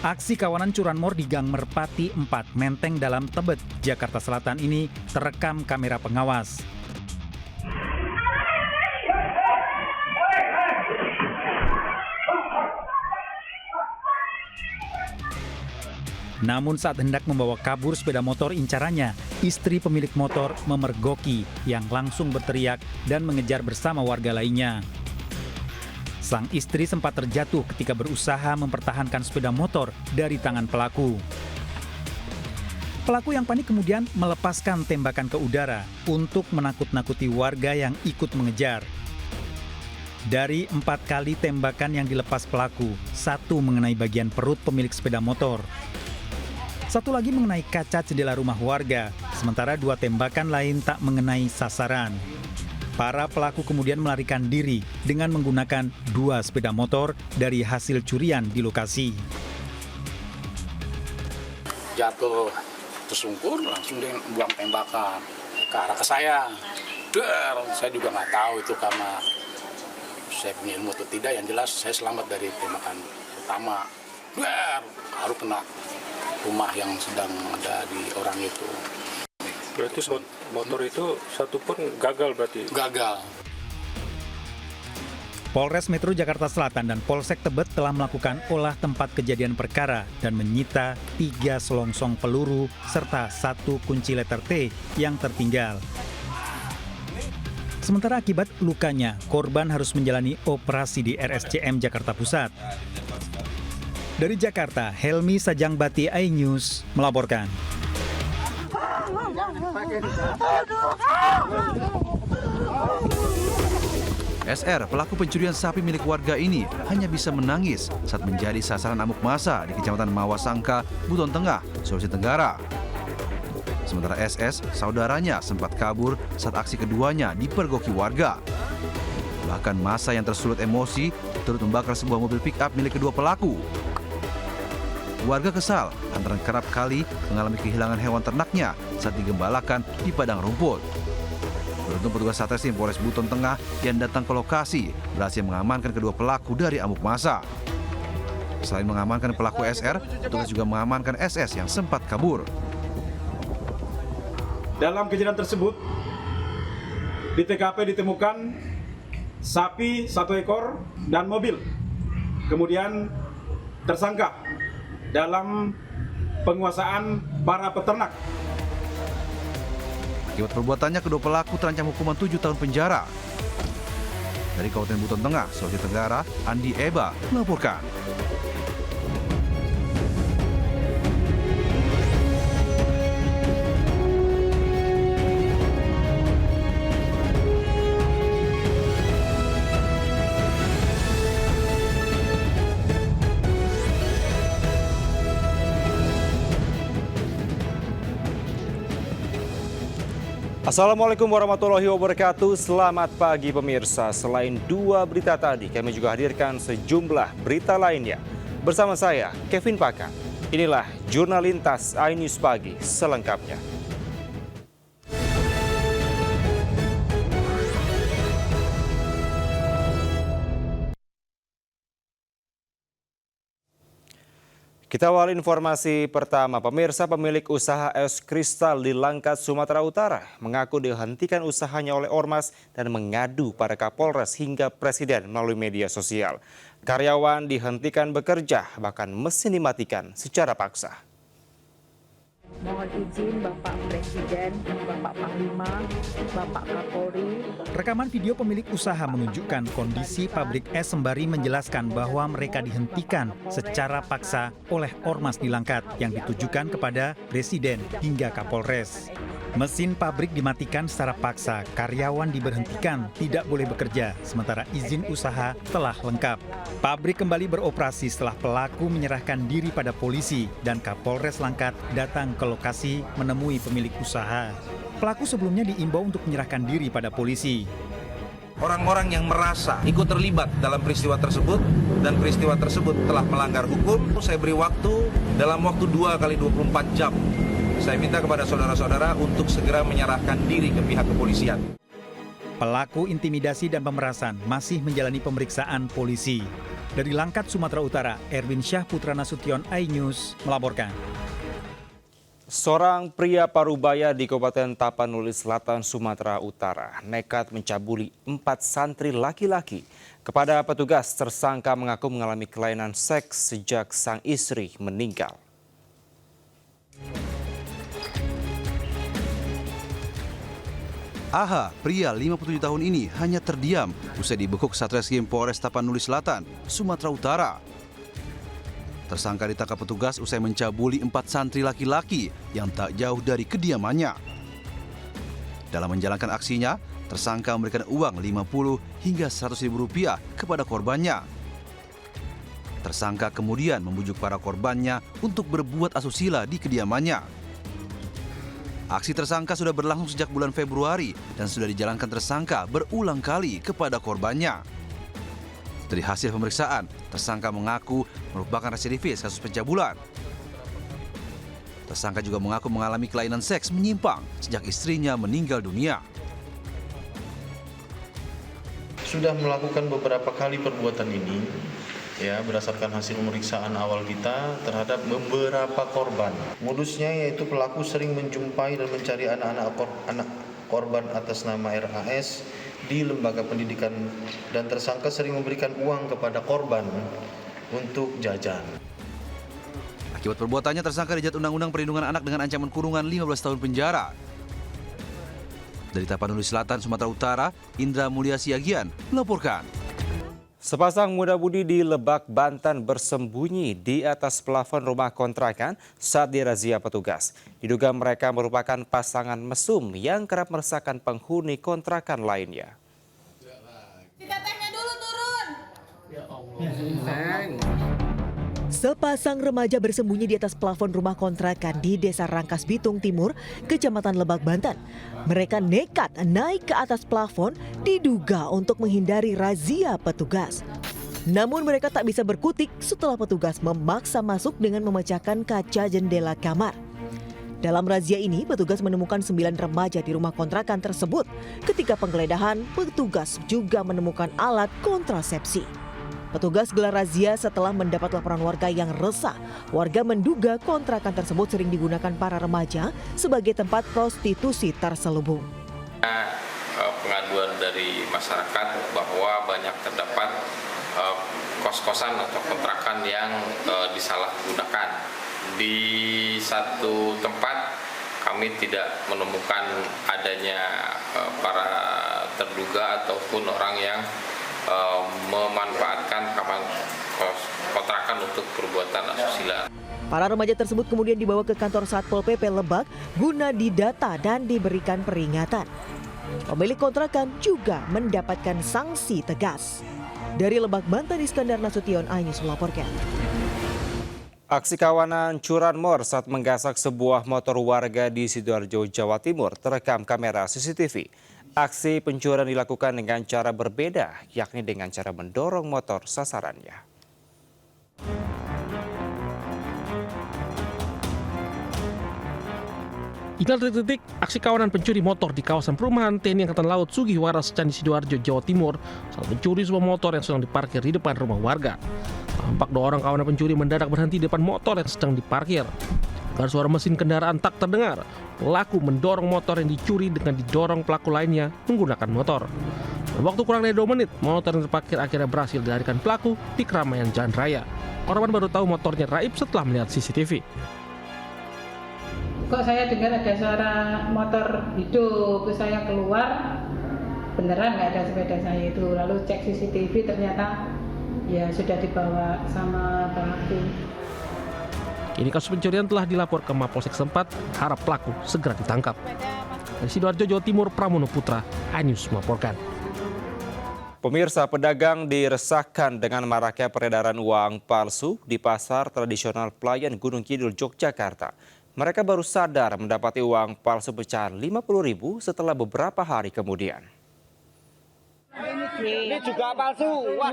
Aksi kawanan curanmor di Gang Merpati 4, Menteng Dalam Tebet, Jakarta Selatan ini terekam kamera pengawas. Namun saat hendak membawa kabur sepeda motor incarannya, istri pemilik motor memergoki yang langsung berteriak dan mengejar bersama warga lainnya. Sang istri sempat terjatuh ketika berusaha mempertahankan sepeda motor dari tangan pelaku. Pelaku yang panik kemudian melepaskan tembakan ke udara untuk menakut-nakuti warga yang ikut mengejar. Dari 4 kali tembakan yang dilepas pelaku, 1 mengenai bagian perut pemilik sepeda motor. 1 lagi mengenai kaca jendela rumah warga, sementara 2 tembakan lain tak mengenai sasaran. Para pelaku kemudian melarikan diri dengan menggunakan 2 sepeda motor dari hasil curian di lokasi. Jatuh tersungkur, langsung dia buang tembakan ke arah ke saya. Saya juga nggak tahu itu karena saya punya ilmu atau tidak. Yang jelas saya selamat dari tembakan pertama. Baru kena rumah yang sedang ada di orang itu. Berarti motor itu 1 pun gagal berarti? Gagal. Polres Metro Jakarta Selatan dan Polsek Tebet telah melakukan olah tempat kejadian perkara dan menyita 3 selongsong peluru serta 1 kunci letter T yang tertinggal. Sementara akibat lukanya, korban harus menjalani operasi di RSCM Jakarta Pusat. Dari Jakarta, Helmi Sajangbati, iNews melaporkan. SR, pelaku pencurian sapi milik warga ini, hanya bisa menangis saat menjadi sasaran amuk massa di Kecamatan Mawasangka, Buton Tengah, Sulawesi Tenggara. Sementara SS, saudaranya sempat kabur saat aksi keduanya dipergoki warga. Bahkan massa yang tersulut emosi turut membakar sebuah mobil pick-up milik kedua pelaku. Warga kesal antara kerap kali mengalami kehilangan hewan ternaknya saat digembalakan di padang rumput. Beruntung petugas Satreskrim Polres Buton Tengah yang datang ke lokasi berhasil mengamankan kedua pelaku dari amuk massa. Selain mengamankan pelaku SR, petugas juga mengamankan SS yang sempat kabur. Dalam kejadian tersebut, di TKP ditemukan sapi 1 ekor dan mobil. Kemudian tersangka dalam penguasaan para peternak. Akibat perbuatannya, kedua pelaku terancam hukuman 7 tahun penjara. Dari Kabupaten Buton Tengah, Sulawesi Tenggara, Andi Eba melaporkan. Assalamualaikum warahmatullahi wabarakatuh. Selamat pagi pemirsa. Selain 2 berita tadi, kami juga hadirkan sejumlah berita lainnya. Bersama saya, Kevin Pakan. Inilah Jurnalintas iNews Pagi selengkapnya. Kita awali informasi pertama. Pemirsa, pemilik usaha es kristal di Langkat, Sumatera Utara mengaku dihentikan usahanya oleh ormas dan mengadu pada Kapolres hingga Presiden melalui media sosial. Karyawan dihentikan bekerja, bahkan mesin dimatikan secara paksa. Mohon izin Bapak Presiden, Bapak Panglima, Bapak Kapolri. Rekaman video pemilik usaha menunjukkan kondisi pabrik es sembari menjelaskan bahwa mereka dihentikan secara paksa oleh ormas di Langkat yang ditujukan kepada Presiden hingga Kapolres. Mesin pabrik dimatikan secara paksa, karyawan diberhentikan, tidak boleh bekerja, sementara izin usaha telah lengkap. Pabrik kembali beroperasi setelah pelaku menyerahkan diri pada polisi dan Kapolres Langkat datang ke lokasi menemui pemilik usaha. Pelaku sebelumnya diimbau untuk menyerahkan diri pada polisi. Orang-orang yang merasa ikut terlibat dalam peristiwa tersebut dan peristiwa tersebut telah melanggar hukum, saya beri waktu dalam waktu 2x24 jam. Saya minta kepada saudara-saudara untuk segera menyerahkan diri ke pihak kepolisian. Pelaku intimidasi dan pemerasan masih menjalani pemeriksaan polisi. Dari Langkat, Sumatera Utara, Erwin Syah Putra Nasution, iNews melaporkan. Seorang pria parubaya di Kabupaten Tapanuli Selatan, Sumatera Utara nekat mencabuli 4 santri laki-laki. Kepada petugas, tersangka mengaku mengalami kelainan seks sejak sang istri meninggal. AH, pria 57 tahun ini hanya terdiam usai dibekuk Satreskrim Polres Tapanuli Selatan, Sumatera Utara. Tersangka ditangkap petugas usai mencabuli 4 santri laki-laki yang tak jauh dari kediamannya. Dalam menjalankan aksinya, tersangka memberikan uang 50 hingga 100 ribu rupiah kepada korbannya. Tersangka kemudian membujuk para korbannya untuk berbuat asusila di kediamannya. Aksi tersangka sudah berlangsung sejak bulan Februari dan sudah dijalankan tersangka berulang kali kepada korbannya. Dari hasil pemeriksaan, tersangka mengaku merupakan residivis kasus pencabulan. Tersangka juga mengaku mengalami kelainan seks menyimpang sejak istrinya meninggal dunia. Sudah melakukan beberapa kali perbuatan ini, ya, berdasarkan hasil pemeriksaan awal kita terhadap beberapa korban. Modusnya yaitu pelaku sering menjumpai dan mencari anak korban atas nama RAS di lembaga pendidikan dan tersangka sering memberikan uang kepada korban untuk jajan. Akibat perbuatannya, tersangka dijerat Undang-Undang Perlindungan Anak dengan ancaman kurungan 15 tahun penjara. Dari Tapanuli Selatan, Sumatera Utara, Indra Mulia Siagian melaporkan. Sepasang muda-mudi di Lebak, Banten bersembunyi di atas plafon rumah kontrakan saat dirazia petugas. Diduga mereka merupakan pasangan mesum yang kerap meresahkan penghuni kontrakan lainnya. Tetehnya dulu turun. Ya Allah. Sepasang remaja bersembunyi di atas plafon rumah kontrakan di Desa Rangkas Bitung Timur, Kecamatan Lebak, Banten. Mereka nekat naik ke atas plafon diduga untuk menghindari razia petugas. Namun mereka tak bisa berkutik setelah petugas memaksa masuk dengan memecahkan kaca jendela kamar. Dalam razia ini, petugas menemukan 9 remaja di rumah kontrakan tersebut. Ketika penggeledahan, petugas juga menemukan alat kontrasepsi. Petugas gelar razia setelah mendapat laporan warga yang resah. Warga menduga kontrakan tersebut sering digunakan para remaja sebagai tempat prostitusi terselubung. Pengaduan dari masyarakat bahwa banyak terdapat kos-kosan atau kontrakan yang disalahgunakan. Di satu tempat kami tidak menemukan adanya para terduga ataupun orang yang memanfaatkan kontrakan untuk perbuatan asusila. Para remaja tersebut kemudian dibawa ke kantor Satpol PP Lebak guna didata dan diberikan peringatan. Pemilik kontrakan juga mendapatkan sanksi tegas. Dari Lebak, Banten, Iskandar Nasution, iNews melaporkan. Aksi kawanan curanmor saat menggasak sebuah motor warga di Sidoarjo, Jawa Timur terekam kamera CCTV. Aksi pencurian dilakukan dengan cara berbeda, yakni dengan cara mendorong motor sasarannya. Inilah detik-detik aksi kawanan pencuri motor di kawasan perumahan TNI Angkatan Laut Sugiwaras, Candi Sidoarjo, Jawa Timur saat mencuri sebuah motor yang sedang diparkir di depan rumah warga. Tampak 2 orang kawanan pencuri mendadak berhenti di depan motor yang sedang diparkir. Agar suara mesin kendaraan tak terdengar, pelaku mendorong motor yang dicuri dengan didorong pelaku lainnya menggunakan motor. Dalam waktu kurang dari 2 menit, motor yang terparkir akhirnya berhasil dilarikan pelaku di keramaian jalan raya. Korban baru tahu motornya raib setelah melihat CCTV. Kok saya dengar ada suara motor hidup, terus saya keluar, beneran nggak ada sepeda saya itu. Lalu cek CCTV ternyata ya sudah dibawa sama pelaku. Kini kasus pencurian telah dilapor ke Mapolsek setempat, harap pelaku segera ditangkap. Dari Sidoarjo, Jawa Timur, Pramono Putra, iNews melaporkan. Pemirsa, pedagang diresahkan dengan maraknya peredaran uang palsu di pasar tradisional Pelayan Gunung Kidul, Yogyakarta. Mereka baru sadar mendapati uang palsu pecahan 50.000 setelah beberapa hari kemudian. Ini juga palsu. Wah.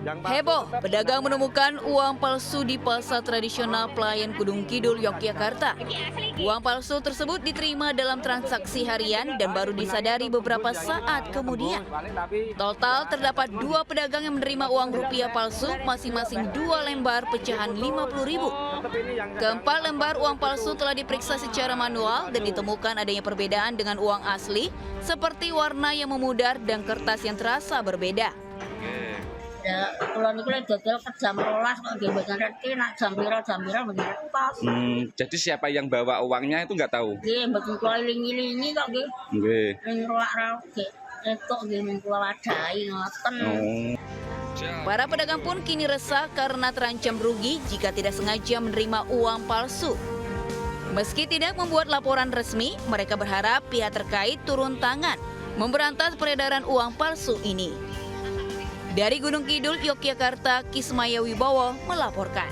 Heboh, pedagang menemukan uang palsu di pasar tradisional Pelayan Gunung Kidul, Yogyakarta. Uang palsu tersebut diterima dalam transaksi harian dan baru disadari beberapa saat kemudian. Total terdapat 2 pedagang yang menerima uang rupiah palsu, masing-masing 2 lembar pecahan 50.000. Keempat lembar uang palsu telah diperiksa secara manual dan ditemukan adanya perbedaan dengan uang asli, seperti warna yang memudar dan kertas yang terasa berbeda. Ya, kalau niku dodol ke jam 12 kok nggih mboten ngerti nak jam pira begitu tos. Jadi siapa yang bawa uangnya itu nggak tahu? Nggih, mboten kula iling-ilingi kok nggih. Nggih. Ning ruwak nggih. Entuk nggih men kula wadahi ngoten. Para pedagang pun kini resah karena terancam rugi jika tidak sengaja menerima uang palsu. Meski tidak membuat laporan resmi, mereka berharap pihak terkait turun tangan memberantas peredaran uang palsu ini. Dari Gunung Kidul, Yogyakarta, Kismaya Wibowo melaporkan.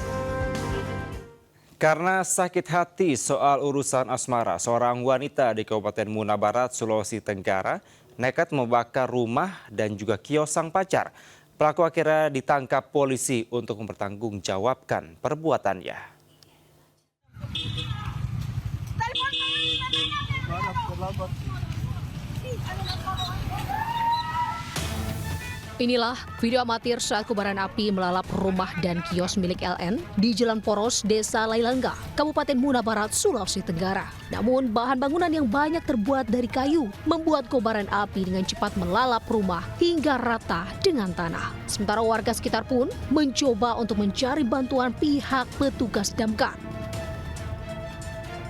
Karena sakit hati soal urusan asmara, seorang wanita di Kabupaten Muna Barat, Sulawesi Tenggara, nekat membakar rumah dan juga kios sang pacar. Pelaku akhirnya ditangkap polisi untuk mempertanggungjawabkan perbuatannya. Inilah video amatir saat kobaran api melalap rumah dan kios milik LN di Jalan Poros, Desa Lailangga, Kabupaten Muna Barat, Sulawesi Tenggara. Namun bahan bangunan yang banyak terbuat dari kayu membuat kobaran api dengan cepat melalap rumah hingga rata dengan tanah. Sementara warga sekitar pun mencoba untuk mencari bantuan pihak petugas damkar.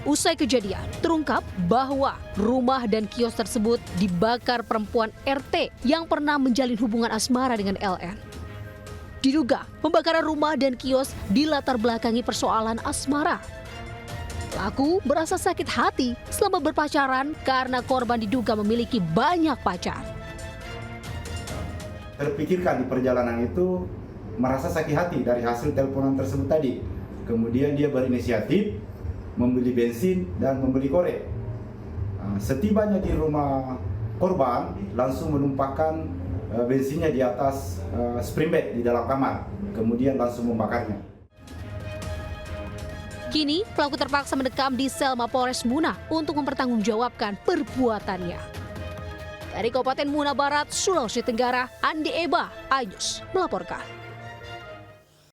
Usai kejadian, terungkap bahwa rumah dan kios tersebut dibakar perempuan RT yang pernah menjalin hubungan asmara dengan LN. Diduga, pembakaran rumah dan kios dilatar belakangi persoalan asmara. Pelaku merasa sakit hati selama berpacaran karena korban diduga memiliki banyak pacar. Terpikirkan di perjalanan itu merasa sakit hati dari hasil teleponan tersebut tadi. Kemudian dia berinisiatif membeli bensin dan membeli korek. Setibanya di rumah korban, langsung menumpahkan bensinnya di atas spring bed di dalam kamar, kemudian langsung membakarnya. Kini, pelaku terpaksa mendekam di sel Mapolres Muna untuk mempertanggungjawabkan perbuatannya. Dari Kabupaten Muna Barat, Sulawesi Tenggara, Andi Eba, iNews melaporkan.